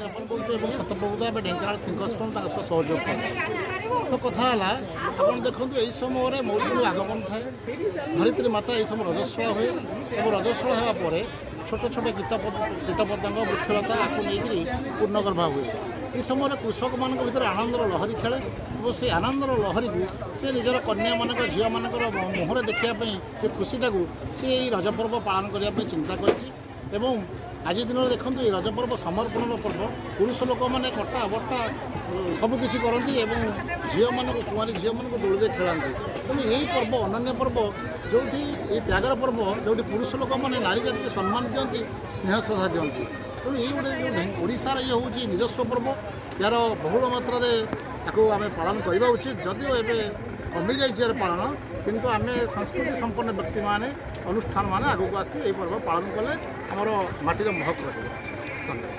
জ্ঞাপন করছু এবং শতপ্রভুতা এবার ঢেঙ্কানাল থিঙ্কর্স ফোরাম তাଙ୍କ ସହ ସହଯୋଗ କଲେ। ତ କଥା ହେଲା ଆପଣ ଦେଖନ୍ତୁ ଏହି ସମୟରେ ମୌସୁମୀ ଆଗମନ ଥାଏ, ଧରିତ୍ରୀ ମାତା ଏହି ସମୟ ରଜସ୍ୱଳା ହୁଏ ଏବଂ ରଜସ୍ୱଳା ହେବା ପରେ ଛୋଟ ଛୋଟ କୀଟପତଙ୍ଗ ବୃକ୍ଷଲତା ଆକୁ ନେଇକରି ପୂର୍ଣ୍ଣଗର୍ଭା ହୁଏ। এই সময় কৃষকମାନଙ୍କ ভিতরে আনন্দর লহরি খেলে এবং সেই আনন্দর লহরিକୁ সে নিজের কন্যাମାନଙ୍କ ঝিଅମାନଙ୍କର ମୁହଁରେ ଦେଖିବା ପାଇଁ ସେ ଖୁସିଟାକୁ ସେ এই ରଜ ପର୍ବ ପାଳନ କରିବା ପାଇଁ ଚିନ୍ତା କରିଛି। ଏବଂ ଆଜି ଦିନରେ ଦେଖନ୍ତୁ এই ରଜ ପର୍ବ ସମର୍ପଣର ପର୍ବ। ପୁରୁଷ ଲୋକମାନେ କଟା ବଟା ସବୁକିଛି କରନ୍ତି ଏବଂ ଝିଅମାନଙ୍କୁ କୁଆଁରୀ ଝିଅମାନଙ୍କୁ ଦୋଳିରେ ଖେଳାନ୍ତି। ତେଣୁ ଏହି ପର୍ବ ଅନନ୍ୟ ପର୍ବ ଯେଉଁଠି ଏହି ତ୍ୟାଗର ପର୍ବ, ଯେଉଁଠି ପୁରୁଷ ଲୋକମାନେ ନାରୀ ଜାତିକୁ ସମ୍ମାନ ଦିଅନ୍ତି, ସ୍ନେହ ଶ୍ରଦ୍ଧା ଦିଅନ୍ତି। ତେଣୁ ଏଇ ଗୋଟେ ଓଡ଼ିଶାର ଇଏ ହେଉଛି ନିଜସ୍ୱ ପର୍ବ, ଏହାର ବହୁଳ ମାତ୍ରାରେ ତାକୁ ଆମେ ପାଳନ କରିବା ଉଚିତ। ଯଦିଓ ଏବେ କମିଯାଇଛି ଏହାର ପାଳନ, କିନ୍ତୁ ଆମେ ସଂସ୍କୃତି ସମ୍ପନ୍ନ ବ୍ୟକ୍ତିମାନେ ଅନୁଷ୍ଠାନମାନେ ଆଗକୁ ଆସି ଏହି ପର୍ବ ପାଳନ କଲେ ଆମର ମାଟିର ମହକ ରହିବ। ଧନ୍ୟବାଦ।